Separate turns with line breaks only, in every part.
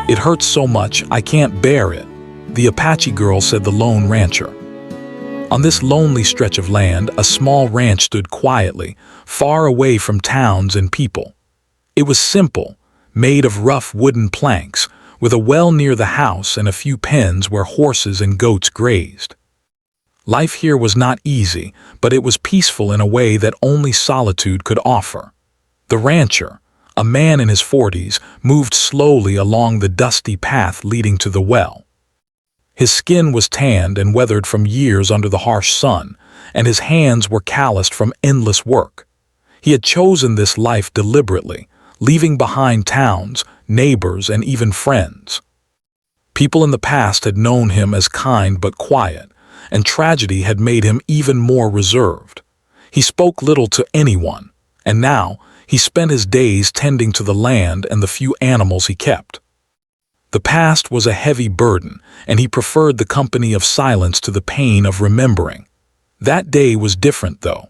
"It hurts so much, I can't bear it," the Apache girl said, the lone rancher. On this lonely stretch of land, a small ranch stood quietly, far away from towns and people. It was simple, made of rough wooden planks, with a well near the house and a few pens where horses and goats grazed. Life here was not easy, but it was peaceful in a way that only solitude could offer. The rancher, a man in his 40s, moved slowly along the dusty path leading to the well. His skin was tanned and weathered from years under the harsh sun, and his hands were calloused from endless work. He had chosen this life deliberately, leaving behind towns, neighbors, and even friends. People in the past had known him as kind but quiet, and tragedy had made him even more reserved. He spoke little to anyone, and now he spent his days tending to the land and the few animals he kept. The past was a heavy burden, and he preferred the company of silence to the pain of remembering. That day was different, though.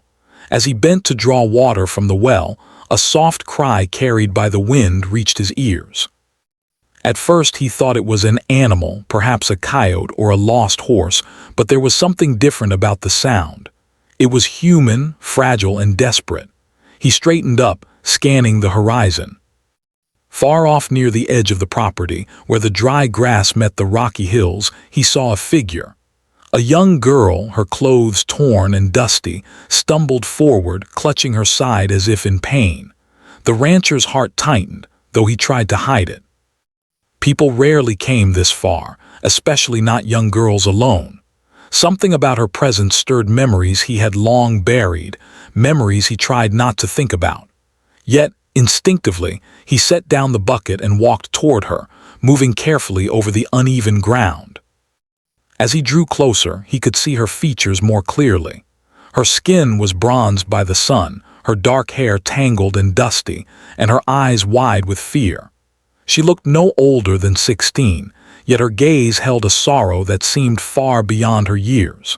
As he bent to draw water from the well, a soft cry carried by the wind reached his ears. At first he thought it was an animal, perhaps a coyote or a lost horse, but there was something different about the sound. It was human, fragile, and desperate. He straightened up, scanning the horizon. Far off near the edge of the property, where the dry grass met the rocky hills, he saw a figure. A young girl, her clothes torn and dusty, stumbled forward, clutching her side as if in pain. The rancher's heart tightened, though he tried to hide it. People rarely came this far, especially not young girls alone. Something about her presence stirred memories he had long buried, memories he tried not to think about. Yet, instinctively, he set down the bucket and walked toward her, moving carefully over the uneven ground. As he drew closer, he could see her features more clearly. Her skin was bronzed by the sun, her dark hair tangled and dusty, and her eyes wide with fear. She looked no older than 16, yet her gaze held a sorrow that seemed far beyond her years.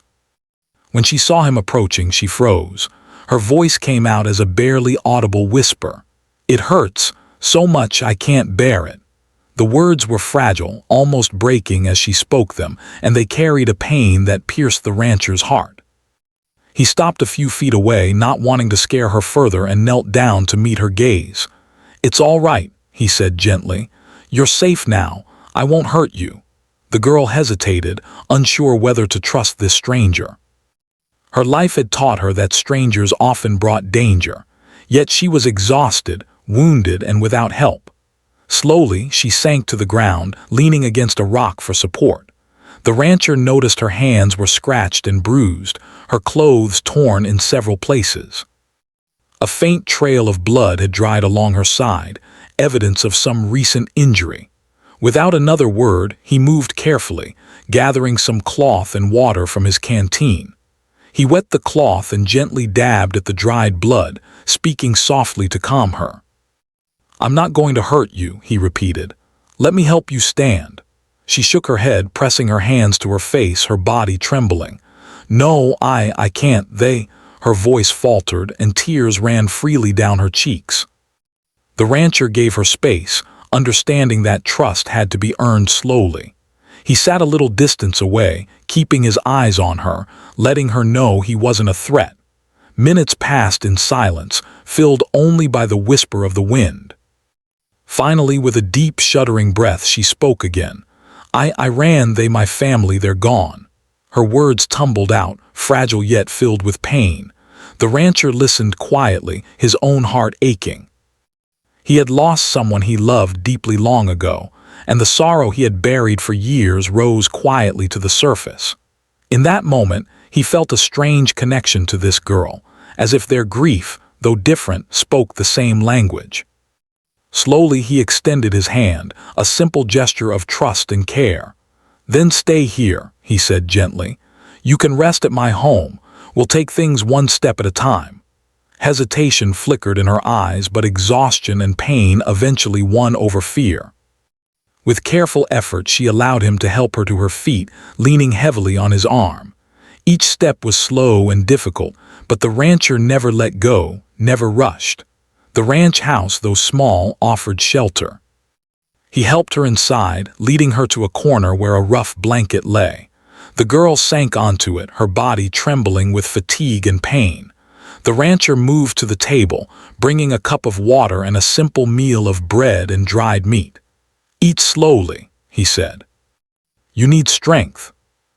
When she saw him approaching, she froze. Her voice came out as a barely audible whisper. "It hurts so much I can't bear it." The words were fragile, almost breaking as she spoke them, and they carried a pain that pierced the rancher's heart. He stopped a few feet away, not wanting to scare her further, and knelt down to meet her gaze. "It's all right," he said gently. "You're safe now. I won't hurt you." The girl hesitated, unsure whether to trust this stranger. Her life had taught her that strangers often brought danger, yet she was exhausted, wounded, and without help. Slowly, she sank to the ground, leaning against a rock for support. The rancher noticed her hands were scratched and bruised, her clothes torn in several places. A faint trail of blood had dried along her side, evidence of some recent injury. Without another word, he moved carefully, gathering some cloth and water from his canteen. He wet the cloth and gently dabbed at the dried blood, speaking softly to calm her. "I'm not going to hurt you," he repeated. "Let me help you stand." She shook her head, pressing her hands to her face, her body trembling. "No, I can't, Her voice faltered, and tears ran freely down her cheeks. The rancher gave her space, understanding that trust had to be earned slowly. He sat a little distance away, keeping his eyes on her, letting her know he wasn't a threat. Minutes passed in silence, filled only by the whisper of the wind. Finally, with a deep, shuddering breath, she spoke again. I ran, my family, they're gone." Her words tumbled out, fragile yet filled with pain. The rancher listened quietly, his own heart aching. He had lost someone he loved deeply long ago, and the sorrow he had buried for years rose quietly to the surface. In that moment, he felt a strange connection to this girl, as if their grief, though different, spoke the same language. Slowly he extended his hand, a simple gesture of trust and care. "Then stay here," he said gently. "You can rest at my home. We'll take things one step at a time." Hesitation flickered in her eyes, but exhaustion and pain eventually won over fear. With careful effort, she allowed him to help her to her feet, leaning heavily on his arm. Each step was slow and difficult, but the rancher never let go, never rushed. The ranch house, though small, offered shelter. He helped her inside, leading her to a corner where a rough blanket lay. The girl sank onto it, her body trembling with fatigue and pain. The rancher moved to the table, bringing a cup of water and a simple meal of bread and dried meat. "Eat slowly," he said. "You need strength."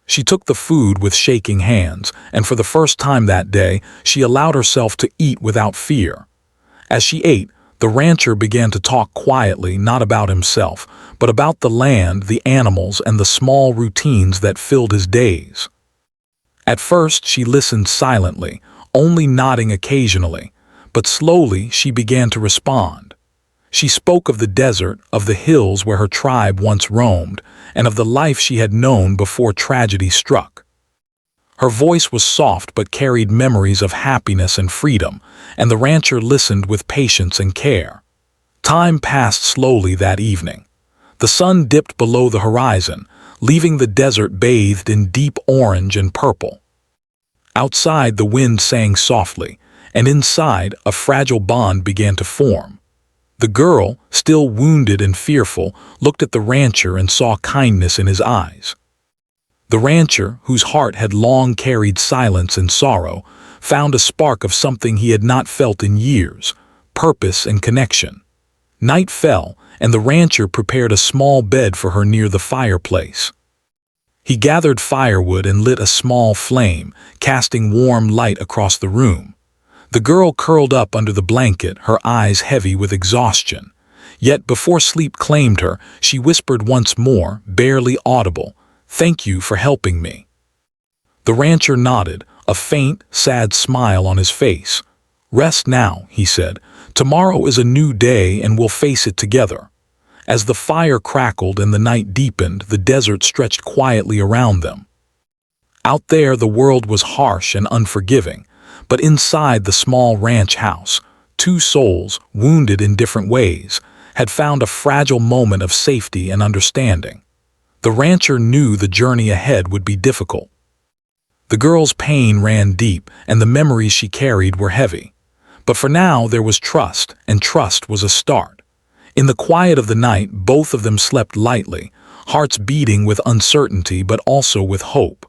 She took the food with shaking hands, and for the first time that day, she allowed herself to eat without fear. As she ate, the rancher began to talk quietly, not about himself, but about the land, the animals, and the small routines that filled his days. At first, she listened silently, only nodding occasionally, but slowly she began to respond. She spoke of the desert, of the hills where her tribe once roamed, and of the life she had known before tragedy struck. Her voice was soft but carried memories of happiness and freedom, and the rancher listened with patience and care. Time passed slowly that evening. The sun dipped below the horizon, leaving the desert bathed in deep orange and purple. Outside, the wind sang softly, and inside, a fragile bond began to form. The girl, still wounded and fearful, looked at the rancher and saw kindness in his eyes. The rancher, whose heart had long carried silence and sorrow, found a spark of something he had not felt in years: purpose and connection. Night fell, and the rancher prepared a small bed for her near the fireplace. He gathered firewood and lit a small flame, casting warm light across the room. The girl curled up under the blanket, her eyes heavy with exhaustion. Yet before sleep claimed her, she whispered once more, barely audible, "Thank you for helping me." The rancher nodded, a faint, sad smile on his face. "Rest now," he said. "Tomorrow is a new day and we'll face it together." As the fire crackled and the night deepened, the desert stretched quietly around them. Out there, the world was harsh and unforgiving, but inside the small ranch house, two souls, wounded in different ways, had found a fragile moment of safety and understanding. The rancher knew the journey ahead would be difficult. The girl's pain ran deep, and the memories she carried were heavy. But for now there was trust, and trust was a start. In the quiet of the night, both of them slept lightly, hearts beating with uncertainty but also with hope.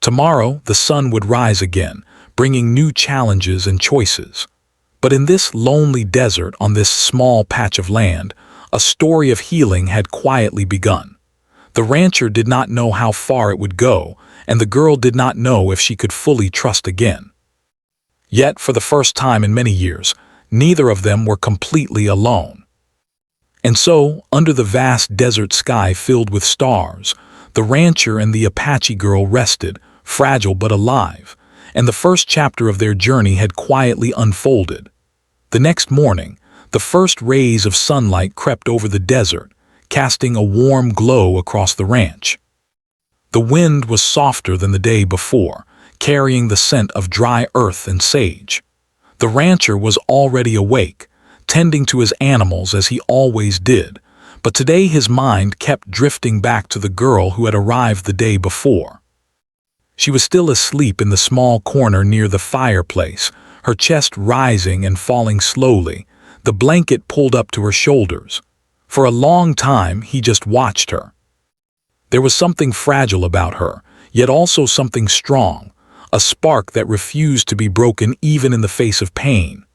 Tomorrow, the sun would rise again, bringing new challenges and choices. But in this lonely desert, on this small patch of land, a story of healing had quietly begun. The rancher did not know how far it would go, and the girl did not know if she could fully trust again. Yet, for the first time in many years, neither of them were completely alone. And so, under the vast desert sky filled with stars, the rancher and the Apache girl rested, fragile but alive, and the first chapter of their journey had quietly unfolded. The next morning, the first rays of sunlight crept over the desert, casting a warm glow across the ranch. The wind was softer than the day before, carrying the scent of dry earth and sage. The rancher was already awake, tending to his animals as he always did, but today his mind kept drifting back to the girl who had arrived the day before. She was still asleep in the small corner near the fireplace, her chest rising and falling slowly, the blanket pulled up to her shoulders. For a long time he just watched her. There was something fragile about her, yet also something strong, a spark that refused to be broken even in the face of pain.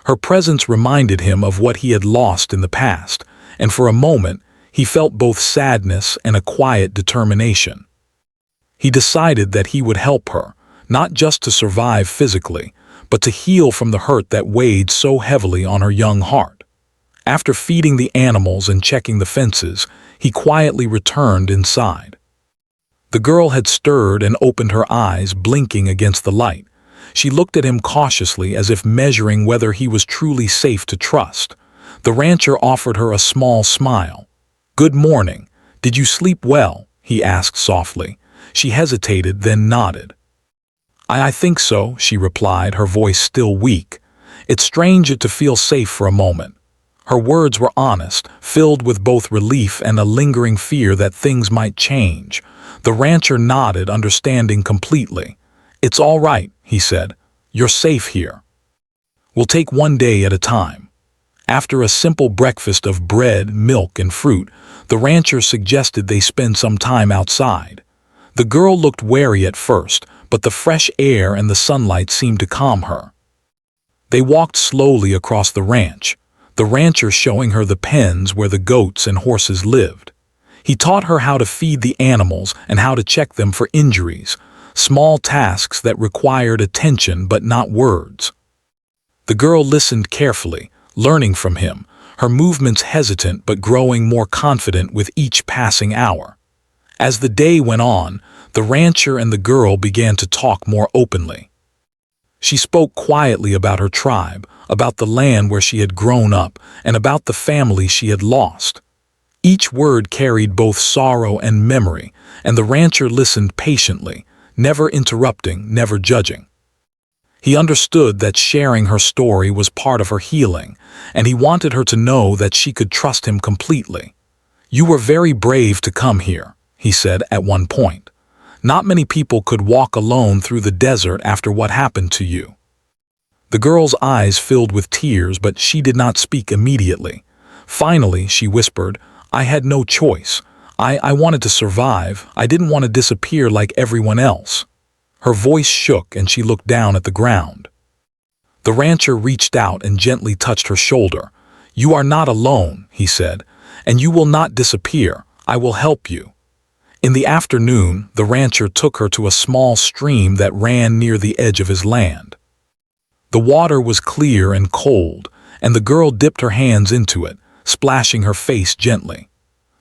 Her presence reminded him of what he had lost in the past, and for a moment he felt both sadness and a quiet determination. He decided that he would help her, not just to survive physically, but to heal from the hurt that weighed so heavily on her young heart. After feeding the animals and checking the fences, he quietly returned inside. The girl had stirred and opened her eyes, blinking against the light. She looked at him cautiously, as if measuring whether he was truly safe to trust. The rancher offered her a small smile. "Good morning. Did you sleep well?" he asked softly. She hesitated, then nodded. I think so," she replied, her voice still weak. It's strange to feel safe for a moment. Her words were honest, filled with both relief and a lingering fear that things might change. The rancher nodded, understanding completely. "It's all right," he said. "You're safe here. We'll take one day at a time." After a simple breakfast of bread, milk, and fruit, the rancher suggested they spend some time outside. The girl looked wary at first, but the fresh air and the sunlight seemed to calm her. They walked slowly across the ranch, the rancher showing her the pens where the goats and horses lived. He taught her how to feed the animals and how to check them for injuries, small tasks that required attention but not words. The girl listened carefully, learning from him, her movements hesitant but growing more confident with each passing hour. As the day went on, the rancher and the girl began to talk more openly. She spoke quietly about her tribe, about the land where she had grown up, and about the family she had lost. Each word carried both sorrow and memory, and the rancher listened patiently, never interrupting, never judging. He understood that sharing her story was part of her healing, and he wanted her to know that she could trust him completely. "You were very brave to come here," he said at one point. "Not many people could walk alone through the desert after what happened to you." The girl's eyes filled with tears, but she did not speak immediately. Finally, she whispered, "I had no choice. I wanted to survive. I didn't want to disappear like everyone else." Her voice shook and she looked down at the ground. The rancher reached out and gently touched her shoulder. "You are not alone," he said, "and you will not disappear. I will help you." In the afternoon, the rancher took her to a small stream that ran near the edge of his land. The water was clear and cold, and the girl dipped her hands into it, splashing her face gently.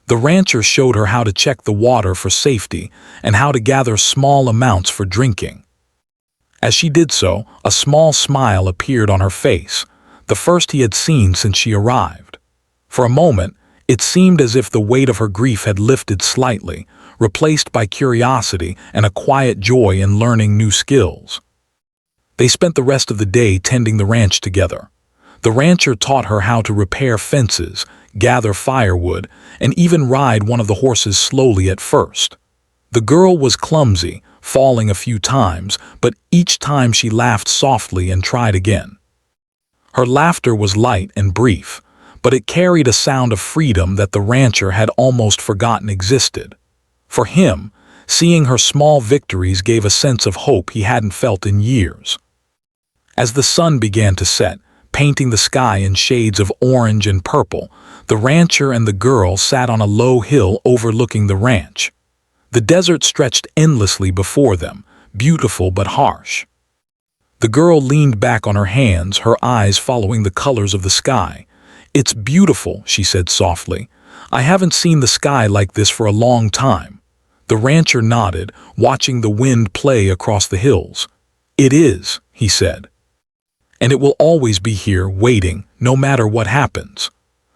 The rancher showed her how to check the water for safety and how to gather small amounts for drinking. As she did so, a small smile appeared on her face, the first he had seen since she arrived. For a moment, it seemed as if the weight of her grief had lifted slightly, replaced by curiosity and a quiet joy in learning new skills. They spent the rest of the day tending the ranch together. The rancher taught her how to repair fences, gather firewood, and even ride one of the horses slowly at first. The girl was clumsy, falling a few times, but each time she laughed softly and tried again. Her laughter was light and brief, but it carried a sound of freedom that the rancher had almost forgotten existed. For him, seeing her small victories gave a sense of hope he hadn't felt in years. As the sun began to set, painting the sky in shades of orange and purple, the rancher and the girl sat on a low hill overlooking the ranch. The desert stretched endlessly before them, beautiful but harsh. The girl leaned back on her hands, her eyes following the colors of the sky. "It's beautiful," she said softly. "I haven't seen the sky like this for a long time." The rancher nodded, watching the wind play across the hills. "It is," he said. "And it will always be here, waiting, no matter what happens."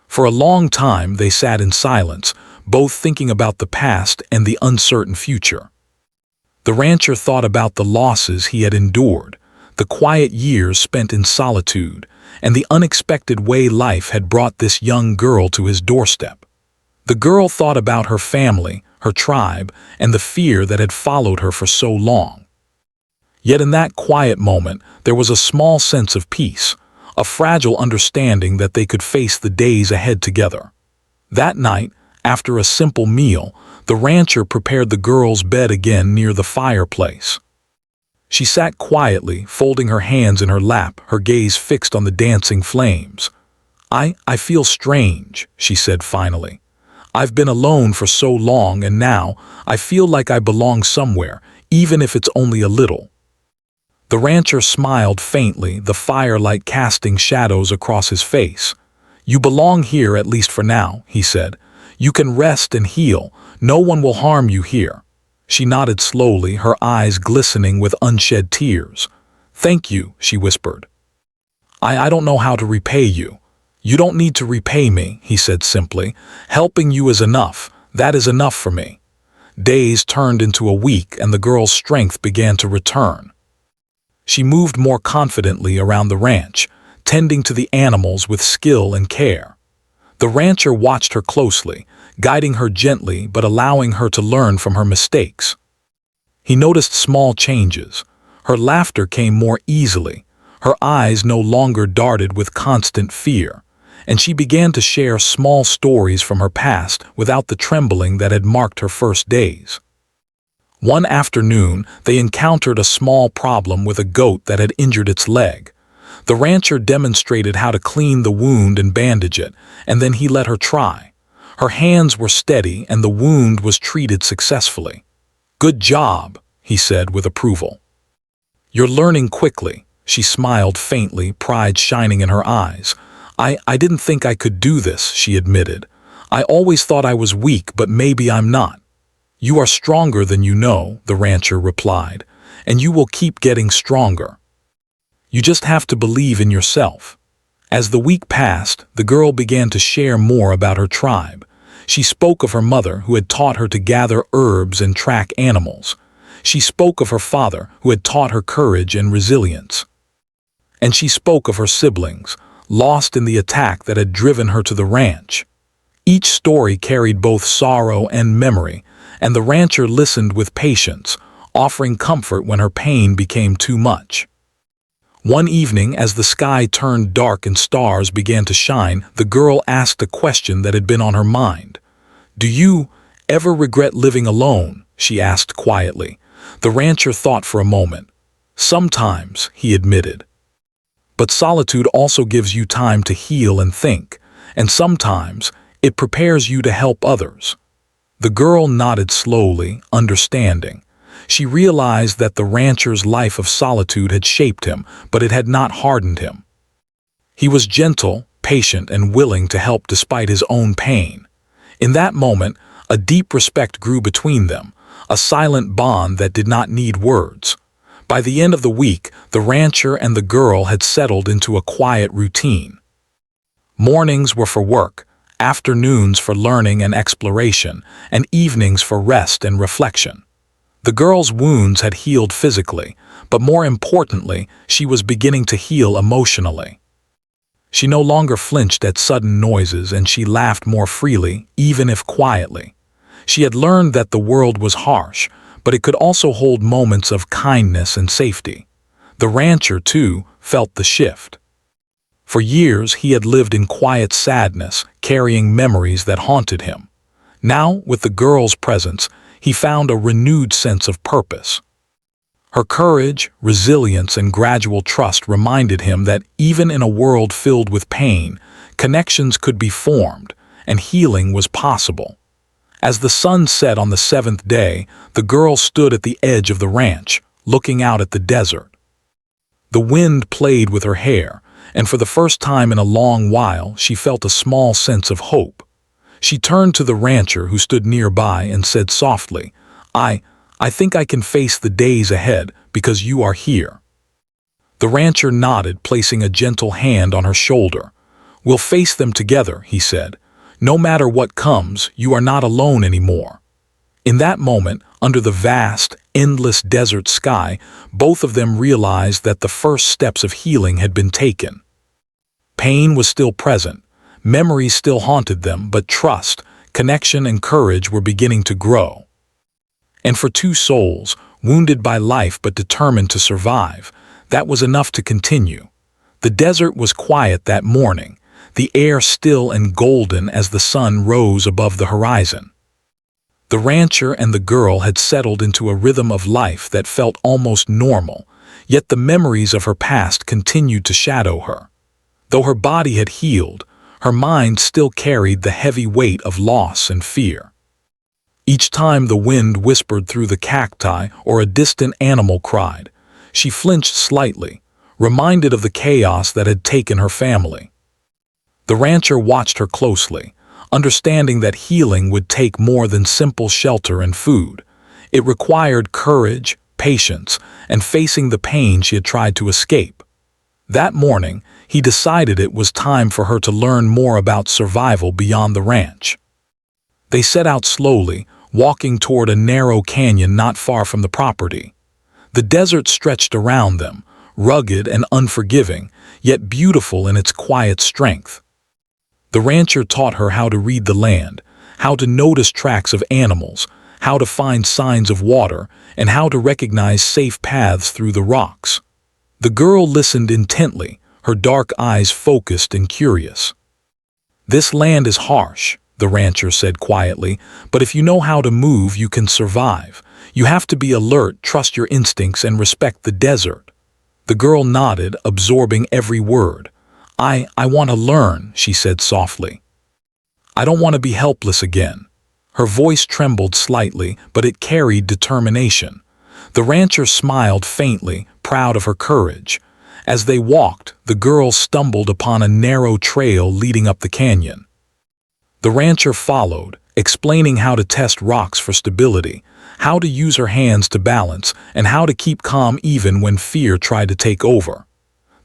For a long time they sat in silence, both thinking about the past and the uncertain future. The rancher thought about the losses he had endured, the quiet years spent in solitude, and the unexpected way life had brought this young girl to his doorstep. The girl thought about her family, her tribe, and the fear that had followed her for so long. Yet in that quiet moment, there was a small sense of peace, a fragile understanding that they could face the days ahead together. That night, after a simple meal, the rancher prepared the girl's bed again near the fireplace. She sat quietly, folding her hands in her lap, her gaze fixed on the dancing flames. I feel strange," she said finally. "I've been alone for so long, and now I feel like I belong somewhere, even if it's only a little." The rancher smiled faintly, the firelight casting shadows across his face. "You belong here, at least for now," he said. "You can rest and heal. No one will harm you here." She nodded slowly, her eyes glistening with unshed tears. "Thank you," she whispered. I don't know how to repay you." "You don't need to repay me," he said simply. "Helping you is enough. That is enough for me." Days turned into a week and the girl's strength began to return. She moved more confidently around the ranch, tending to the animals with skill and care. The rancher watched her closely, guiding her gently but allowing her to learn from her mistakes. He noticed small changes. Her laughter came more easily. Her eyes no longer darted with constant fear. and she began to share small stories from her past without the trembling that had marked her first days. One afternoon, they encountered a small problem with a goat that had injured its leg. The rancher demonstrated how to clean the wound and bandage it, and then he let her try. Her hands were steady and the wound was treated successfully. "Good job," he said with approval. "You're learning quickly." She smiled faintly, pride shining in her eyes. I didn't think I could do this," she admitted. "I always thought I was weak, but maybe I'm not." "You are stronger than you know," the rancher replied, "and you will keep getting stronger. You just have to believe in yourself." As the week passed, the girl began to share more about her tribe. She spoke of her mother, who had taught her to gather herbs and track animals. She spoke of her father, who had taught her courage and resilience. And she spoke of her siblings, lost in the attack that had driven her to the ranch. Each story carried both sorrow and memory, and the rancher listened with patience, offering comfort when her pain became too much. One evening, as the sky turned dark and stars began to shine, the girl asked a question that had been on her mind. "Do you ever regret living alone?" she asked quietly. The rancher thought for a moment. "Sometimes," he admitted. "But solitude also gives you time to heal and think, and sometimes it prepares you to help others." The girl nodded slowly, understanding. She realized that the rancher's life of solitude had shaped him, but it had not hardened him. He was gentle, patient, and willing to help despite his own pain. In that moment, a deep respect grew between them, a silent bond that did not need words. By the end of the week, the rancher and the girl had settled into a quiet routine. Mornings were for work, afternoons for learning and exploration, and evenings for rest and reflection. The girl's wounds had healed physically, but more importantly, she was beginning to heal emotionally. She no longer flinched at sudden noises, and she laughed more freely, even if quietly. She had learned that the world was harsh, but it could also hold moments of kindness and safety. The rancher, too, felt the shift. For years, he had lived in quiet sadness, carrying memories that haunted him. Now, with the girl's presence, he found a renewed sense of purpose. Her courage, resilience, and gradual trust reminded him that even in a world filled with pain, connections could be formed, and healing was possible. As the sun set on the seventh day, the girl stood at the edge of the ranch, looking out at the desert. The wind played with her hair, and for the first time in a long while, she felt a small sense of hope. She turned to the rancher who stood nearby and said softly, I think I can face the days ahead because you are here." The rancher nodded, placing a gentle hand on her shoulder. "We'll face them together," he said. "No matter what comes, you are not alone anymore." In that moment, under the vast, endless desert sky, both of them realized that the first steps of healing had been taken. Pain was still present, memories still haunted them, but trust, connection, and courage were beginning to grow. And for two souls, wounded by life but determined to survive, that was enough to continue. The desert was quiet that morning, the air still and golden as the sun rose above the horizon. The rancher and the girl had settled into a rhythm of life that felt almost normal, yet the memories of her past continued to shadow her. Though her body had healed, her mind still carried the heavy weight of loss and fear. Each time the wind whispered through the cacti or a distant animal cried, she flinched slightly, reminded of the chaos that had taken her family. The rancher watched her closely, understanding that healing would take more than simple shelter and food. It required courage, patience, and facing the pain she had tried to escape. That morning, he decided it was time for her to learn more about survival beyond the ranch. They set out slowly, walking toward a narrow canyon not far from the property. The desert stretched around them, rugged and unforgiving, yet beautiful in its quiet strength. The rancher taught her how to read the land, how to notice tracks of animals, how to find signs of water, and how to recognize safe paths through the rocks. The girl listened intently, her dark eyes focused and curious. "This land is harsh," the rancher said quietly, "but if you know how to move, you can survive. You have to be alert, trust your instincts, and respect the desert." The girl nodded, absorbing every word. I want to learn," she said softly. "I don't want to be helpless again." Her voice trembled slightly, but it carried determination. The rancher smiled faintly, proud of her courage. As they walked, the girl stumbled upon a narrow trail leading up the canyon. The rancher followed, explaining how to test rocks for stability, how to use her hands to balance, and how to keep calm even when fear tried to take over.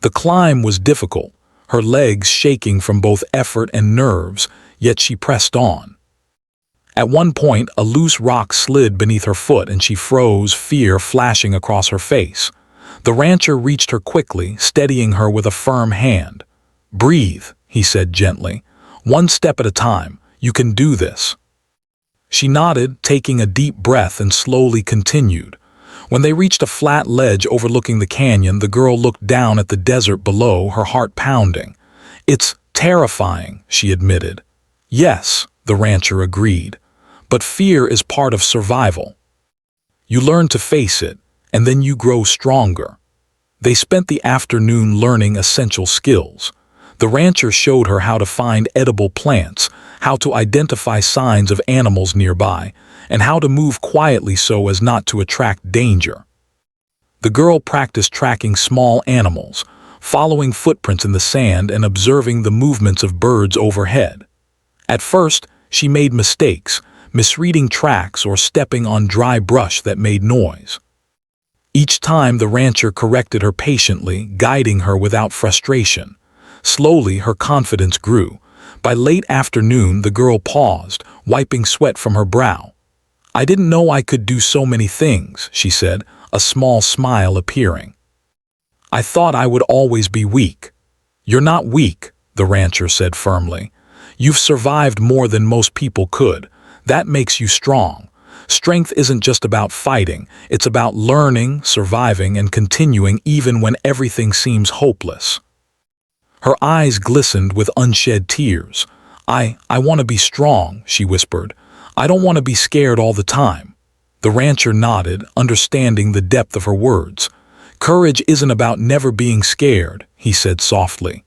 The climb was difficult, her legs shaking from both effort and nerves, yet she pressed on. At one point, a loose rock slid beneath her foot and she froze, fear flashing across her face. The rancher reached her quickly, steadying her with a firm hand. "Breathe," he said gently. "One step at a time. You can do this." She nodded, taking a deep breath, and slowly continued. When they reached a flat ledge overlooking the canyon, the girl looked down at the desert below, her heart pounding. "It's terrifying," she admitted. "Yes," the rancher agreed. "But fear is part of survival. You learn to face it, and then you grow stronger." They spent the afternoon learning essential skills. The rancher showed her how to find edible plants, how to identify signs of animals nearby, and how to move quietly so as not to attract danger. The girl practiced tracking small animals, following footprints in the sand and observing the movements of birds overhead. At first, she made mistakes, misreading tracks or stepping on dry brush that made noise. Each time the rancher corrected her patiently, guiding her without frustration. Slowly, her confidence grew. By late afternoon, the girl paused, wiping sweat from her brow. "I didn't know I could do so many things," she said, a small smile appearing. "I thought I would always be weak." "You're not weak," the rancher said firmly. "You've survived more than most people could. That makes you strong. Strength isn't just about fighting, it's about learning, surviving, and continuing even when everything seems hopeless." Her eyes glistened with unshed tears. I want to be strong," she whispered. "I don't want to be scared all the time." The rancher nodded, understanding the depth of her words. "Courage isn't about never being scared," he said softly.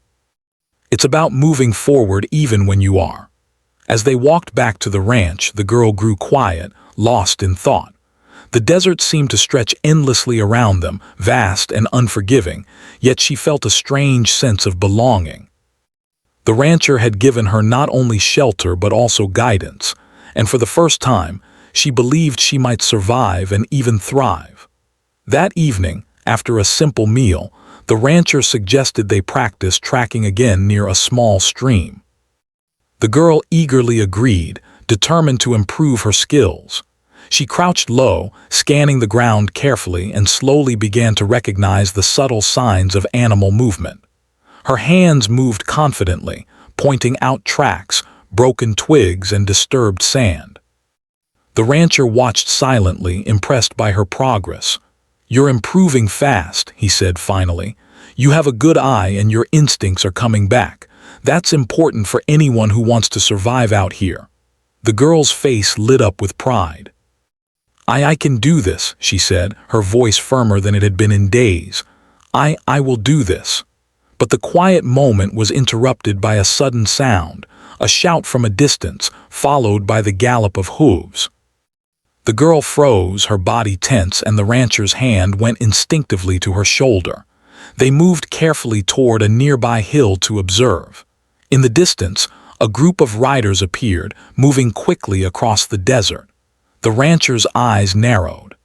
"It's about moving forward even when you are." As they walked back to the ranch, the girl grew quiet, lost in thought. The desert seemed to stretch endlessly around them, vast and unforgiving, yet she felt a strange sense of belonging. The rancher had given her not only shelter but also guidance, and for the first time, she believed she might survive and even thrive. That evening, after a simple meal, the rancher suggested they practice tracking again near a small stream. The girl eagerly agreed, determined to improve her skills. She crouched low, scanning the ground carefully, and slowly began to recognize the subtle signs of animal movement. Her hands moved confidently, pointing out tracks, broken twigs, and disturbed sand. The rancher watched silently, impressed by her progress. "You're improving fast," he said finally. "You have a good eye and your instincts are coming back. That's important for anyone who wants to survive out here." The girl's face lit up with pride. I can do this," she said, her voice firmer than it had been in days. I will do this." But the quiet moment was interrupted by a sudden sound, a shout from a distance, followed by the gallop of hooves. The girl froze, her body tense, and the rancher's hand went instinctively to her shoulder. They moved carefully toward a nearby hill to observe. In the distance, a group of riders appeared, moving quickly across the desert. The rancher's eyes narrowed.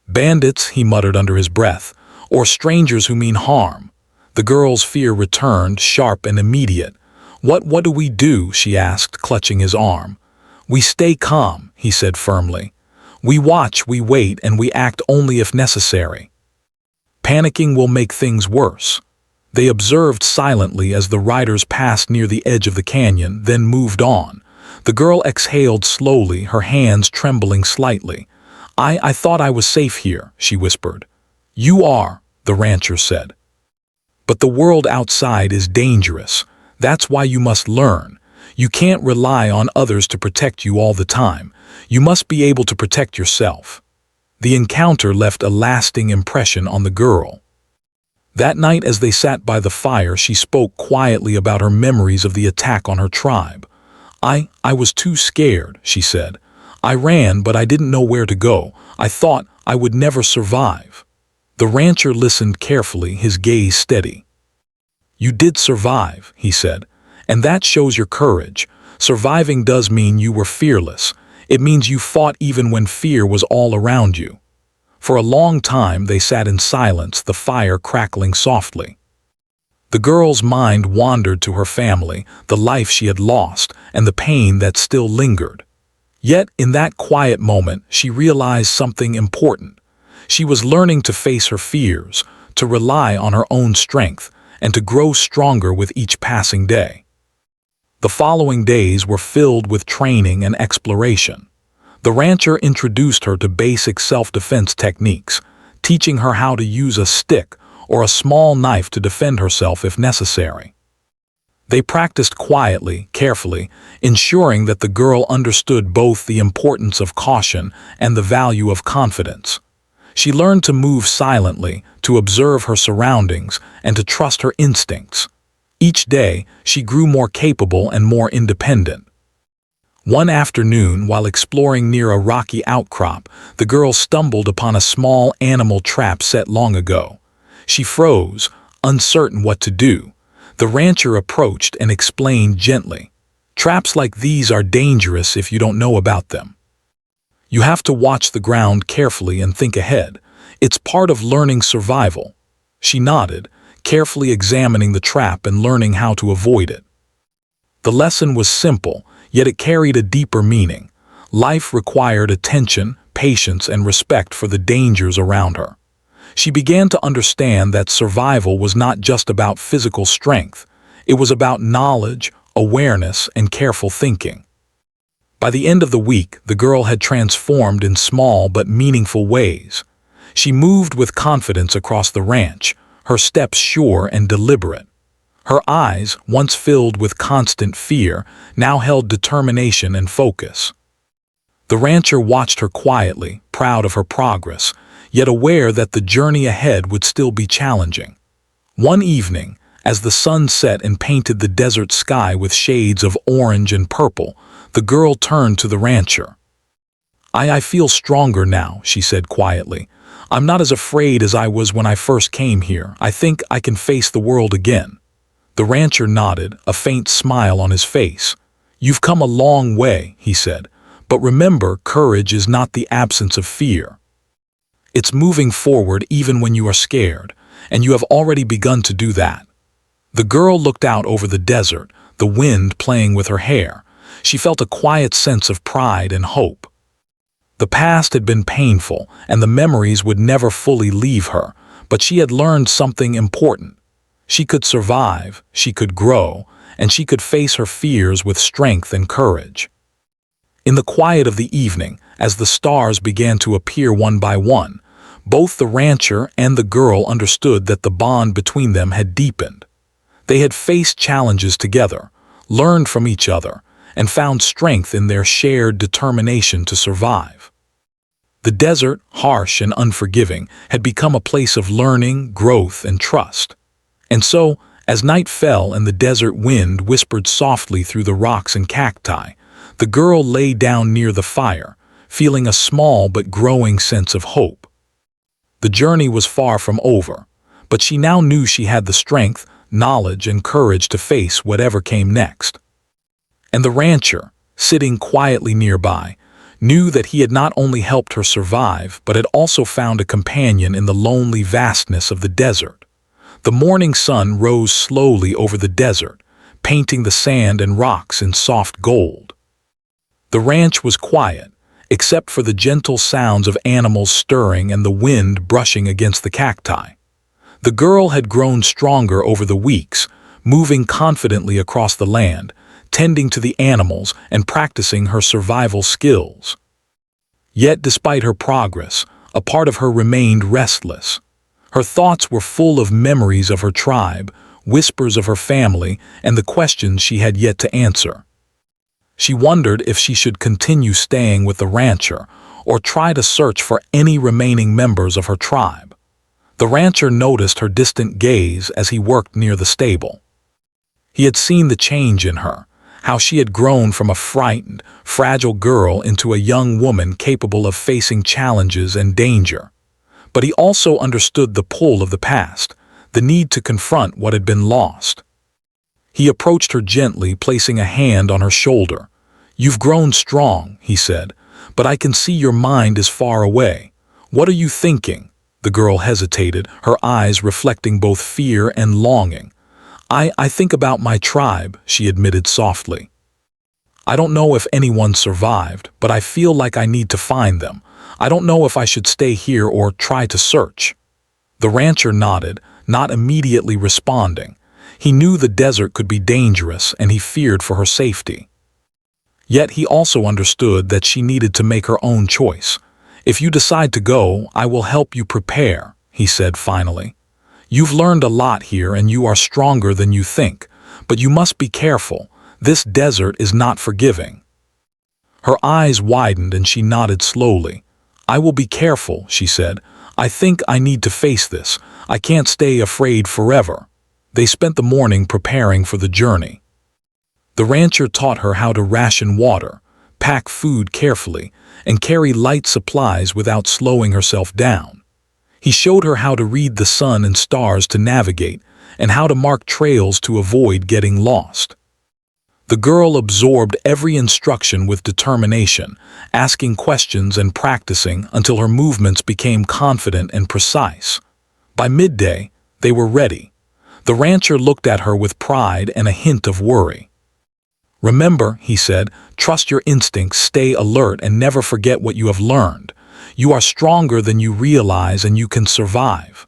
"Bandits," he muttered under his breath, "or strangers who mean harm." The girl's fear returned, sharp and immediate. What do we do?" she asked, clutching his arm. "We stay calm," he said firmly. "We watch, we wait, and we act only if necessary. Panicking will make things worse." They observed silently as the riders passed near the edge of the canyon, then moved on. The girl exhaled slowly, her hands trembling slightly. I thought I was safe here," she whispered. "You are," the rancher said. "But the world outside is dangerous. That's why you must learn. You can't rely on others to protect you all the time. You must be able to protect yourself. The encounter left a lasting impression on the girl. That night, as they sat by the fire, she spoke quietly about her memories of the attack on her tribe. I was too scared," she said. "I ran, but I didn't know where to go. I thought I would never survive." The rancher listened carefully, his gaze steady. "You did survive," he said, "and that shows your courage. Surviving does mean you were fearless. It means you fought even when fear was all around you." For a long time they sat in silence, the fire crackling softly. The girl's mind wandered to her family, the life she had lost, and the pain that still lingered. Yet, in that quiet moment, she realized something important. She was learning to face her fears, to rely on her own strength, and to grow stronger with each passing day. The following days were filled with training and exploration. The rancher introduced her to basic self-defense techniques, teaching her how to use a stick or a small knife to defend herself if necessary. They practiced quietly, carefully, ensuring that the girl understood both the importance of caution and the value of confidence. She learned to move silently, to observe her surroundings, and to trust her instincts. Each day, she grew more capable and more independent. One afternoon, while exploring near a rocky outcrop, the girl stumbled upon a small animal trap set long ago. She froze, uncertain what to do. The rancher approached and explained gently, "Traps like these are dangerous if you don't know about them. You have to watch the ground carefully and think ahead. It's part of learning survival." She nodded, carefully examining the trap and learning how to avoid it. The lesson was simple, yet it carried a deeper meaning. Life required attention, patience, and respect for the dangers around her. She began to understand that survival was not just about physical strength. It was about knowledge, awareness, and careful thinking. By the end of the week, the girl had transformed in small but meaningful ways. She moved with confidence across the ranch, her steps sure and deliberate. Her eyes, once filled with constant fear, now held determination and focus. The rancher watched her quietly, proud of her progress, yet aware that the journey ahead would still be challenging. One evening, as the sun set and painted the desert sky with shades of orange and purple, the girl turned to the rancher. I feel stronger now," she said quietly. "I'm not as afraid as I was when I first came here. I think I can face the world again." The rancher nodded, a faint smile on his face. "You've come a long way," he said, "but remember, courage is not the absence of fear. It's moving forward even when you are scared, and you have already begun to do that." The girl looked out over the desert, the wind playing with her hair. She felt a quiet sense of pride and hope. The past had been painful, and the memories would never fully leave her, but she had learned something important. She could survive, she could grow, and she could face her fears with strength and courage. In the quiet of the evening, as the stars began to appear one by one, both the rancher and the girl understood that the bond between them had deepened. They had faced challenges together, learned from each other, and found strength in their shared determination to survive. The desert, harsh and unforgiving, had become a place of learning, growth, and trust. And so, as night fell and the desert wind whispered softly through the rocks and cacti, the girl lay down near the fire, feeling a small but growing sense of hope. The journey was far from over, but she now knew she had the strength, knowledge, and courage to face whatever came next. And the rancher, sitting quietly nearby, knew that he had not only helped her survive, but had also found a companion in the lonely vastness of the desert. The morning sun rose slowly over the desert, painting the sand and rocks in soft gold. The ranch was quiet, except for the gentle sounds of animals stirring and the wind brushing against the cacti. The girl had grown stronger over the weeks, moving confidently across the land, tending to the animals and practicing her survival skills. Yet, despite her progress, a part of her remained restless. Her thoughts were full of memories of her tribe, whispers of her family, and the questions she had yet to answer. She wondered if she should continue staying with the rancher or try to search for any remaining members of her tribe. The rancher noticed her distant gaze as he worked near the stable. He had seen the change in her, how she had grown from a frightened, fragile girl into a young woman capable of facing challenges and danger. But he also understood the pull of the past, the need to confront what had been lost. He approached her gently, placing a hand on her shoulder. "You've grown strong," he said, "but I can see your mind is far away. What are you thinking?" The girl hesitated, her eyes reflecting both fear and longing. I think about my tribe," she admitted softly. "I don't know if anyone survived, but I feel like I need to find them. I don't know if I should stay here or try to search." The rancher nodded, not immediately responding. He knew the desert could be dangerous and he feared for her safety. Yet he also understood that she needed to make her own choice. "If you decide to go, I will help you prepare," he said finally. "You've learned a lot here and you are stronger than you think, but you must be careful. This desert is not forgiving." Her eyes widened and she nodded slowly. "I will be careful," she said. "I think I need to face this. I can't stay afraid forever." They spent the morning preparing for the journey. The rancher taught her how to ration water, pack food carefully, and carry light supplies without slowing herself down. He showed her how to read the sun and stars to navigate, and how to mark trails to avoid getting lost. The girl absorbed every instruction with determination, asking questions and practicing until her movements became confident and precise. By midday, they were ready. The rancher looked at her with pride and a hint of worry. "Remember," he said, "trust your instincts, stay alert, and never forget what you have learned. You are stronger than you realize and you can survive."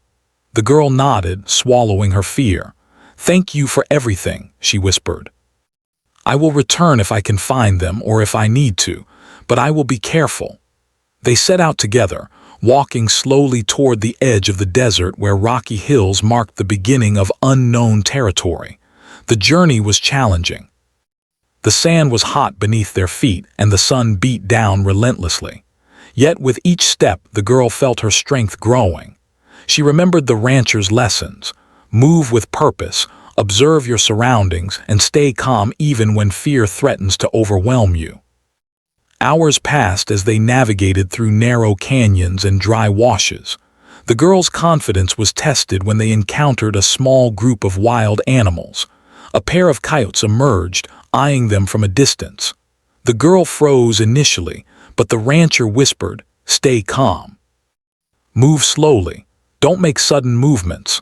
The girl nodded, swallowing her fear. "Thank you for everything," she whispered. "I will return if I can find them or if I need to, but I will be careful." They set out together, walking slowly toward the edge of the desert where rocky hills marked the beginning of unknown territory. The journey was challenging. The sand was hot beneath their feet and the sun beat down relentlessly. Yet with each step, the girl felt her strength growing. She remembered the rancher's lessons. Move with purpose, observe your surroundings, and stay calm even when fear threatens to overwhelm you. Hours passed as they navigated through narrow canyons and dry washes. The girl's confidence was tested when they encountered a small group of wild animals. A pair of coyotes emerged, eyeing them from a distance. The girl froze initially, but the rancher whispered, "Stay calm. Move slowly. Don't make sudden movements."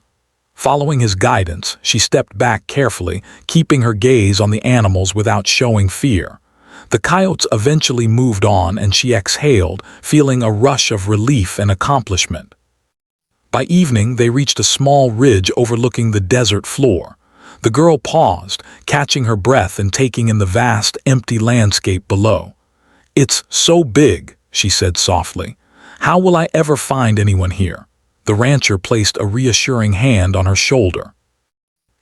Following his guidance, she stepped back carefully, keeping her gaze on the animals without showing fear. The coyotes eventually moved on and she exhaled, feeling a rush of relief and accomplishment. By evening, they reached a small ridge overlooking the desert floor. The girl paused, catching her breath and taking in the vast, empty landscape below. "It's so big," she said softly. "How will I ever find anyone here?" The rancher placed a reassuring hand on her shoulder.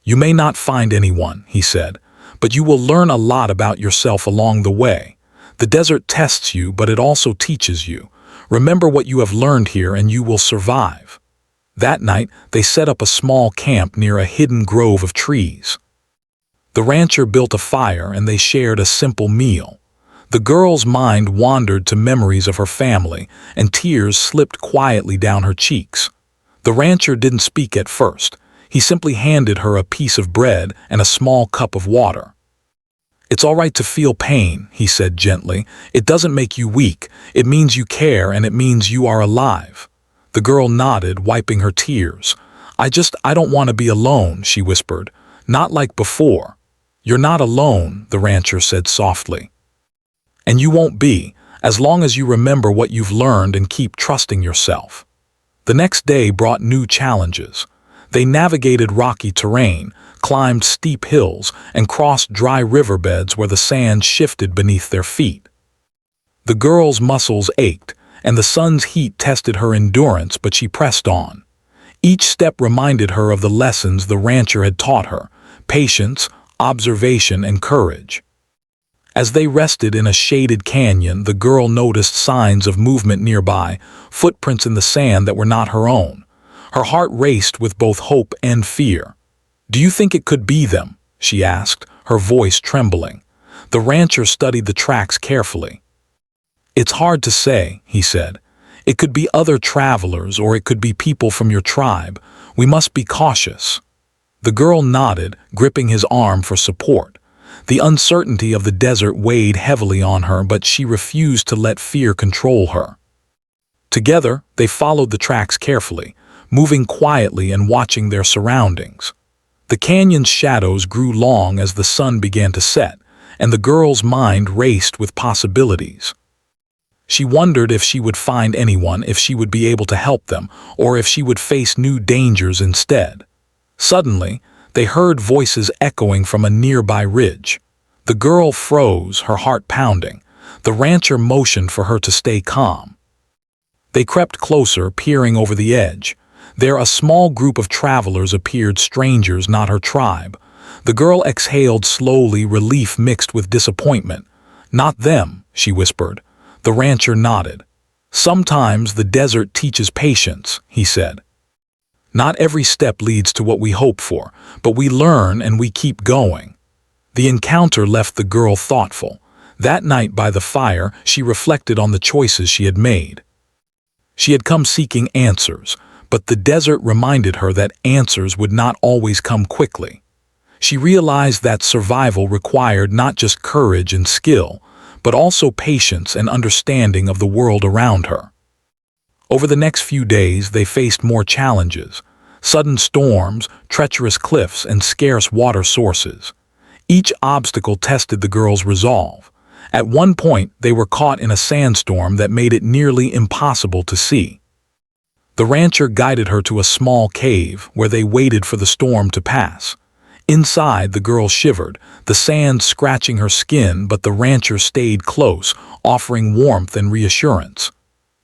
"You may not find anyone," he said, "but you will learn a lot about yourself along the way. The desert tests you, but it also teaches you. Remember what you have learned here and you will survive." That night, they set up a small camp near a hidden grove of trees. The rancher built a fire and they shared a simple meal. The girl's mind wandered to memories of her family, and tears slipped quietly down her cheeks. The rancher didn't speak at first. He simply handed her a piece of bread and a small cup of water. "It's all right to feel pain," he said gently. "It doesn't make you weak. It means you care and it means you are alive." The girl nodded, wiping her tears. I don't want to be alone," she whispered. "Not like before." "You're not alone," the rancher said softly. "And you won't be, as long as you remember what you've learned and keep trusting yourself." The next day brought new challenges. They navigated rocky terrain, climbed steep hills, and crossed dry riverbeds where the sand shifted beneath their feet. The girl's muscles ached, and the sun's heat tested her endurance, but she pressed on. Each step reminded her of the lessons the rancher had taught her: patience, observation, and courage. As they rested in a shaded canyon, the girl noticed signs of movement nearby, footprints in the sand that were not her own. Her heart raced with both hope and fear. "Do you think it could be them?" she asked, her voice trembling. The rancher studied the tracks carefully. "It's hard to say," he said. "It could be other travelers, or it could be people from your tribe. We must be cautious." The girl nodded, gripping his arm for support. The uncertainty of the desert weighed heavily on her, but she refused to let fear control her. Together, they followed the tracks carefully, moving quietly and watching their surroundings. The canyon's shadows grew long as the sun began to set, and the girl's mind raced with possibilities. She wondered if she would find anyone, if she would be able to help them, or if she would face new dangers instead. Suddenly, they heard voices echoing from a nearby ridge. The girl froze, her heart pounding. The rancher motioned for her to stay calm. They crept closer, peering over the edge. There, a small group of travelers appeared, strangers, not her tribe. The girl exhaled slowly, relief mixed with disappointment. "Not them," she whispered. The rancher nodded. "Sometimes the desert teaches patience," he said. "Not every step leads to what we hope for, but we learn and we keep going." The encounter left the girl thoughtful. That night by the fire, she reflected on the choices she had made. She had come seeking answers, but the desert reminded her that answers would not always come quickly. She realized that survival required not just courage and skill, but also patience and understanding of the world around her. Over the next few days, they faced more challenges: sudden storms, treacherous cliffs, and scarce water sources. Each obstacle tested the girl's resolve. At one point, they were caught in a sandstorm that made it nearly impossible to see. The rancher guided her to a small cave where they waited for the storm to pass. Inside, the girl shivered, the sand scratching her skin, but the rancher stayed close, offering warmth and reassurance.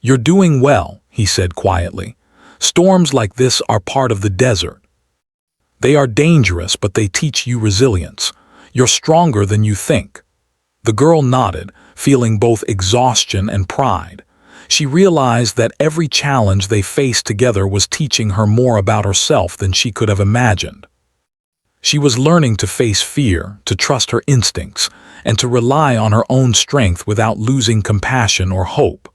"You're doing well," he said quietly. "Storms like this are part of the desert. They are dangerous, but they teach you resilience. You're stronger than you think." The girl nodded, feeling both exhaustion and pride. She realized that every challenge they faced together was teaching her more about herself than she could have imagined. She was learning to face fear, to trust her instincts, and to rely on her own strength without losing compassion or hope.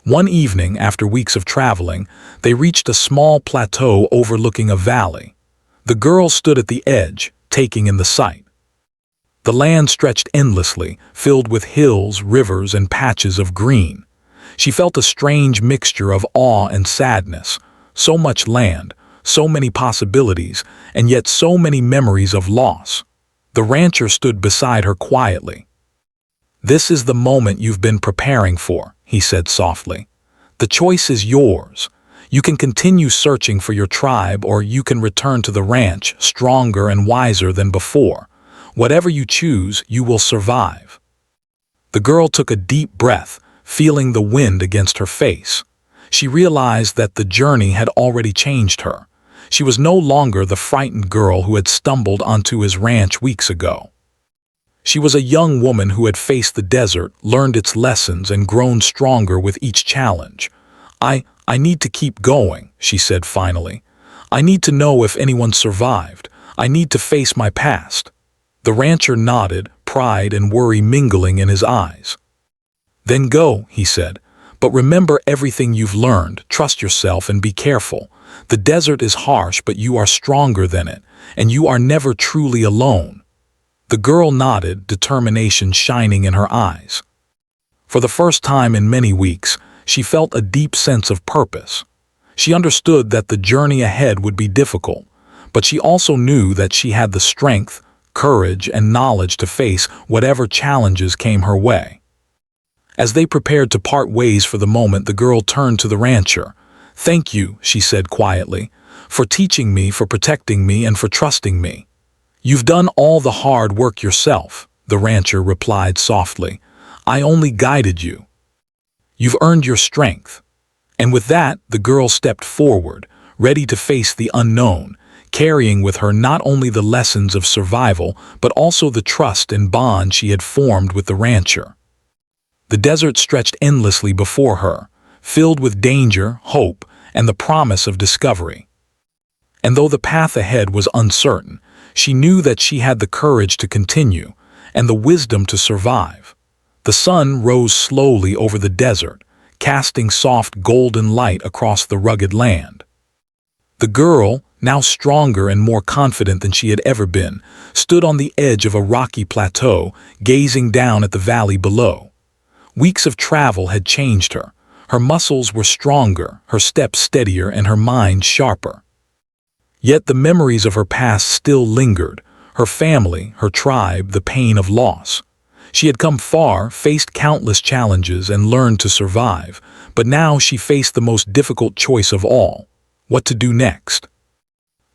One evening, after weeks of traveling, they reached a small plateau overlooking a valley. The girl stood at the edge, taking in the sight. The land stretched endlessly, filled with hills, rivers, and patches of green. She felt a strange mixture of awe and sadness. So much land, so many possibilities, and yet so many memories of loss. The rancher stood beside her quietly. "This is the moment you've been preparing for," he said softly. "The choice is yours. You can continue searching for your tribe, or you can return to the ranch, stronger and wiser than before. Whatever you choose, you will survive." The girl took a deep breath, feeling the wind against her face. She realized that the journey had already changed her. She was no longer the frightened girl who had stumbled onto his ranch weeks ago. She was a young woman who had faced the desert, learned its lessons, and grown stronger with each challenge. I need to keep going," she said finally. "I need to know if anyone survived. I need to face my past." The rancher nodded, pride and worry mingling in his eyes. "Then go," he said. "But remember everything you've learned, trust yourself and be careful. The desert is harsh, but you are stronger than it, and you are never truly alone." The girl nodded, determination shining in her eyes. For the first time in many weeks, she felt a deep sense of purpose. She understood that the journey ahead would be difficult, but she also knew that she had the strength, courage, and knowledge to face whatever challenges came her way. As they prepared to part ways for the moment, the girl turned to the rancher. "Thank you," she said quietly, "for teaching me, for protecting me, and for trusting me." "You've done all the hard work yourself," the rancher replied softly. "I only guided you. You've earned your strength." And with that, the girl stepped forward, ready to face the unknown, carrying with her not only the lessons of survival, but also the trust and bond she had formed with the rancher. The desert stretched endlessly before her, filled with danger, hope, and the promise of discovery. And though the path ahead was uncertain, she knew that she had the courage to continue and the wisdom to survive. The sun rose slowly over the desert, casting soft golden light across the rugged land. The girl, now stronger and more confident than she had ever been, stood on the edge of a rocky plateau, gazing down at the valley below. Weeks of travel had changed her. Her muscles were stronger, her steps steadier, and her mind sharper. Yet the memories of her past still lingered, her family, her tribe, the pain of loss. She had come far, faced countless challenges, and learned to survive, but now she faced the most difficult choice of all: what to do next.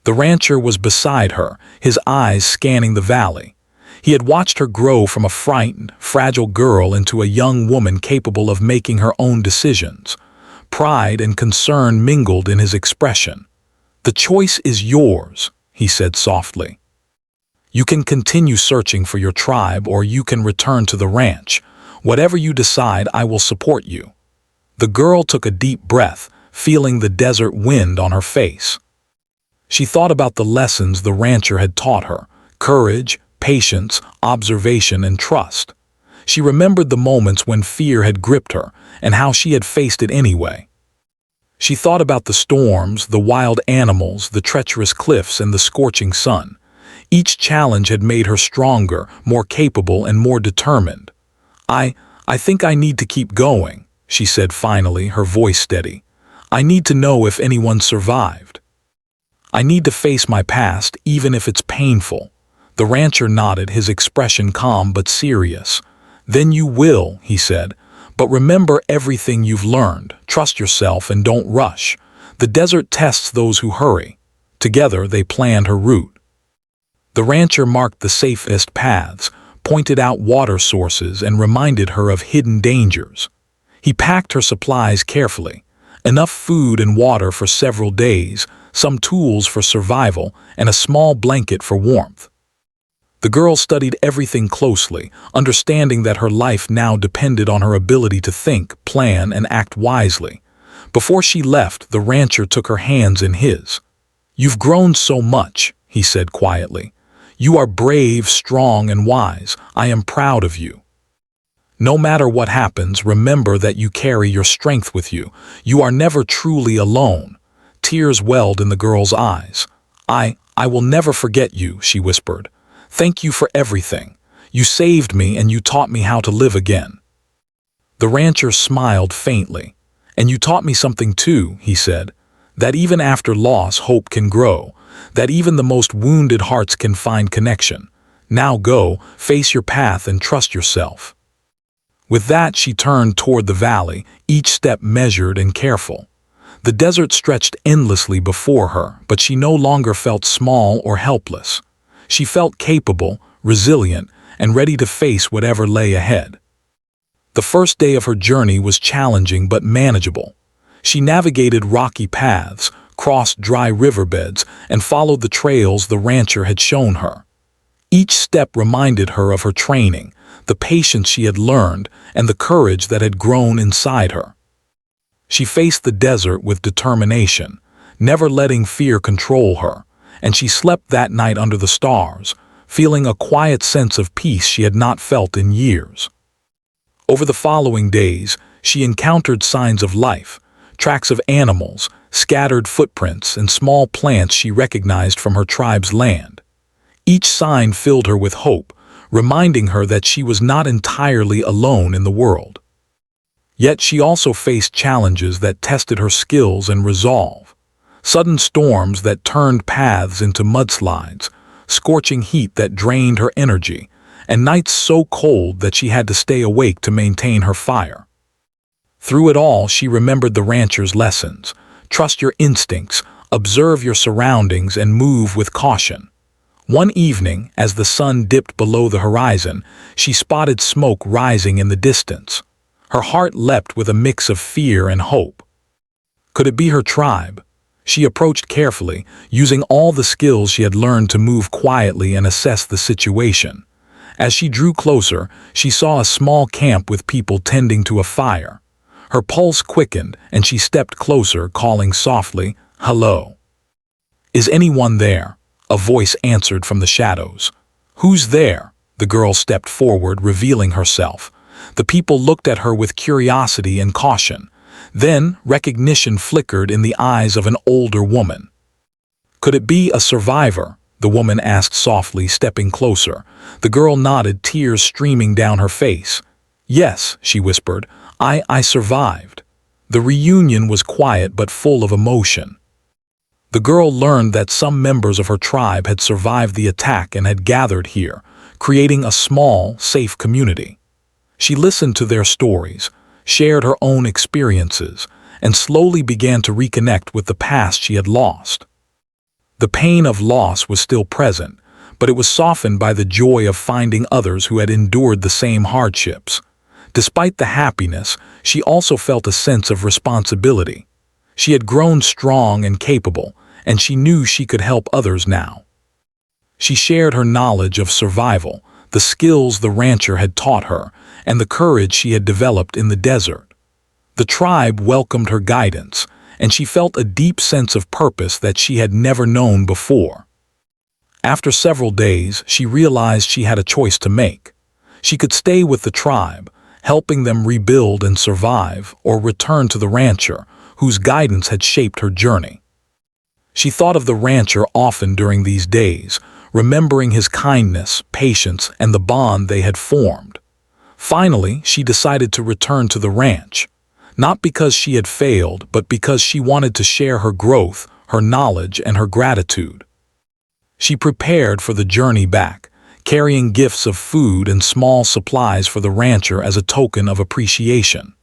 The rancher was beside her, his eyes scanning the valley. He had watched her grow from a frightened, fragile girl into a young woman capable of making her own decisions. Pride and concern mingled in his expression. "The choice is yours," he said softly. "You can continue searching for your tribe, or you can return to the ranch. Whatever you decide, I will support you." The girl took a deep breath, feeling the desert wind on her face. She thought about the lessons the rancher had taught her: courage, patience, observation, and trust. She remembered the moments when fear had gripped her and how she had faced it anyway. She thought about the storms, the wild animals, the treacherous cliffs, and the scorching sun. Each challenge had made her stronger, more capable, and more determined. I think I need to keep going," she said finally, her voice steady. "I need to know if anyone survived. I need to face my past, even if it's painful." The rancher nodded, his expression calm but serious. "Then you will," he said. "But remember everything you've learned. Trust yourself and don't rush. The desert tests those who hurry." Together they planned her route. The rancher marked the safest paths, pointed out water sources, and reminded her of hidden dangers. He packed her supplies carefully: enough food and water for several days, some tools for survival, and a small blanket for warmth. The girl studied everything closely, understanding that her life now depended on her ability to think, plan, and act wisely. Before she left, the rancher took her hands in his. "You've grown so much," he said quietly. "You are brave, strong, and wise. I am proud of you. No matter what happens, remember that you carry your strength with you. You are never truly alone." Tears welled in the girl's eyes. I will never forget you," she whispered. "Thank you for everything. You saved me and you taught me how to live again." The rancher smiled faintly. "And you taught me something too," he said. "That even after loss, hope can grow. That even the most wounded hearts can find connection. Now go, face your path, and trust yourself." With that, she turned toward the valley, each step measured and careful. The desert stretched endlessly before her, but she no longer felt small or helpless. She felt capable, resilient, and ready to face whatever lay ahead. The first day of her journey was challenging but manageable. She navigated rocky paths, crossed dry riverbeds, and followed the trails the rancher had shown her. Each step reminded her of her training, the patience she had learned, and the courage that had grown inside her. She faced the desert with determination, never letting fear control her, and she slept that night under the stars, feeling a quiet sense of peace she had not felt in years. Over the following days, she encountered signs of life: tracks of animals, scattered footprints, and small plants she recognized from her tribe's land. Each sign filled her with hope, reminding her that she was not entirely alone in the world. Yet she also faced challenges that tested her skills and resolve. Sudden storms that turned paths into mudslides, scorching heat that drained her energy, and nights so cold that she had to stay awake to maintain her fire. Through it all, she remembered the rancher's lessons: trust your instincts, observe your surroundings, and move with caution. One evening, as the sun dipped below the horizon, she spotted smoke rising in the distance. Her heart leapt with a mix of fear and hope. Could it be her tribe? She approached carefully, using all the skills she had learned to move quietly and assess the situation. As she drew closer, she saw a small camp with people tending to a fire. Her pulse quickened, and she stepped closer, calling softly, "Hello. Is anyone there?" A voice answered from the shadows. "Who's there?" The girl stepped forward, revealing herself. The people looked at her with curiosity and caution. Then recognition flickered in the eyes of an older woman. "Could it be a survivor?" the woman asked softly, stepping closer. The girl nodded, tears streaming down her face. "Yes," she whispered, I survived." The reunion was quiet but full of emotion. The girl learned that some members of her tribe had survived the attack and had gathered here, creating a small, safe community. She listened to their stories, shared her own experiences, and slowly began to reconnect with the past she had lost. The pain of loss was still present, but it was softened by the joy of finding others who had endured the same hardships. Despite the happiness, she also felt a sense of responsibility. She had grown strong and capable, and she knew she could help others now. She shared her knowledge of survival, the skills the rancher had taught her, and the courage she had developed in the desert. The tribe welcomed her guidance, and she felt a deep sense of purpose that she had never known before. After several days, she realized she had a choice to make. She could stay with the tribe, helping them rebuild and survive, or return to the rancher, whose guidance had shaped her journey. She thought of the rancher often during these days, remembering his kindness, patience, and the bond they had formed. Finally, she decided to return to the ranch, not because she had failed, but because she wanted to share her growth, her knowledge, and her gratitude. She prepared for the journey back, carrying gifts of food and small supplies for the rancher as a token of appreciation.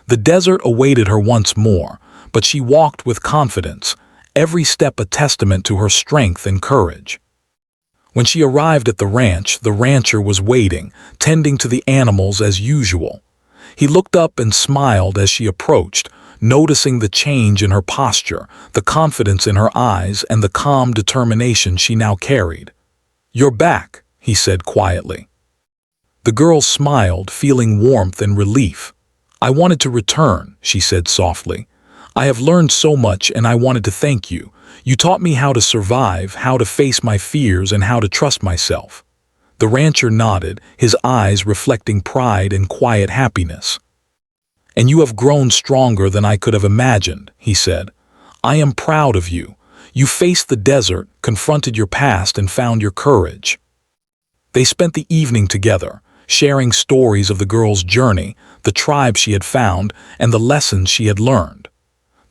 The desert awaited her once more, but she walked with confidence, every step a testament to her strength and courage. When she arrived at the ranch, the rancher was waiting, tending to the animals as usual. He looked up and smiled as she approached, noticing the change in her posture, the confidence in her eyes, and the calm determination she now carried. "You're back," he said quietly. The girl smiled, feeling warmth and relief. "I wanted to return," she said softly. "I have learned so much, and I wanted to thank you. You taught me how to survive, how to face my fears, and how to trust myself." The rancher nodded, his eyes reflecting pride and quiet happiness. "And you have grown stronger than I could have imagined," he said. "I am proud of you. You faced the desert, confronted your past, and found your courage." They spent the evening together, sharing stories of the girl's journey, the tribe she had found, and the lessons she had learned.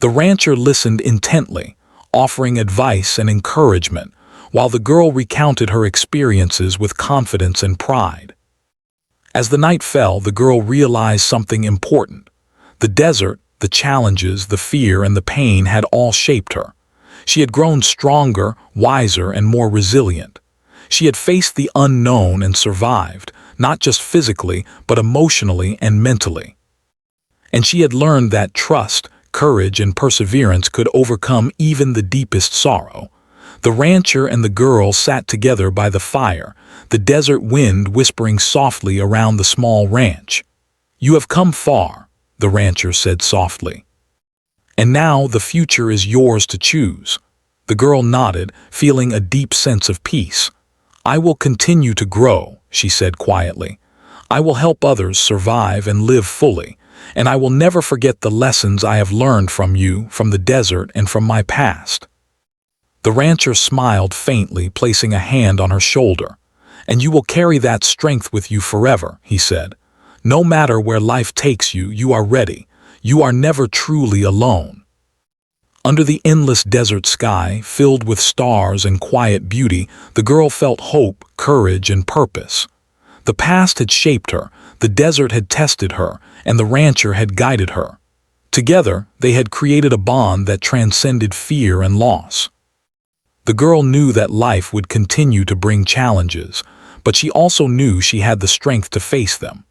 The rancher listened intently, offering advice and encouragement, while the girl recounted her experiences with confidence and pride. As the night fell, the girl realized something important. The desert, the challenges, the fear, and the pain had all shaped her. She had grown stronger, wiser, and more resilient. She had faced the unknown and survived, not just physically, but emotionally and mentally. And she had learned that trust, courage, and perseverance could overcome even the deepest sorrow. The rancher and the girl sat together by the fire, the desert wind whispering softly around the small ranch. "You have come far," the rancher said softly. "And now the future is yours to choose." The girl nodded, feeling a deep sense of peace. "I will continue to grow," she said quietly. "I will help others survive and live fully, and I will never forget the lessons I have learned from you, from the desert, and from my past." The rancher smiled faintly, placing a hand on her shoulder. "And you will carry that strength with you forever," he said. "No matter where life takes you, you are ready. You are never truly alone." Under the endless desert sky, filled with stars and quiet beauty, the girl felt hope, courage, and purpose. The past had shaped her, the desert had tested her, and the rancher had guided her. Together, they had created a bond that transcended fear and loss. The girl knew that life would continue to bring challenges, but she also knew she had the strength to face them.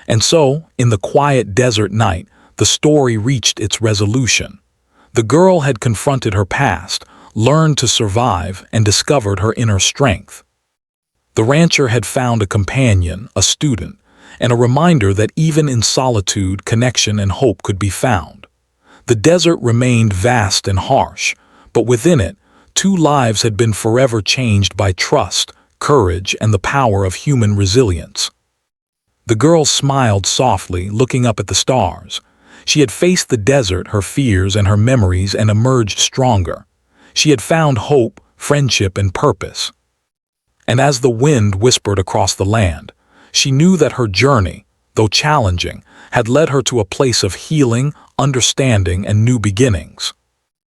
And so, in the quiet desert night, the story reached its resolution. The girl had confronted her past, learned to survive, and discovered her inner strength. The rancher had found a companion, a student, and a reminder that even in solitude, connection and hope could be found. The desert remained vast and harsh, but within it, two lives had been forever changed by trust, courage, and the power of human resilience. The girl smiled softly, looking up at the stars. She had faced the desert, her fears and her memories, and emerged stronger. She had found hope, friendship, and purpose. And as the wind whispered across the land, she knew that her journey, though challenging, had led her to a place of healing, understanding, and new beginnings.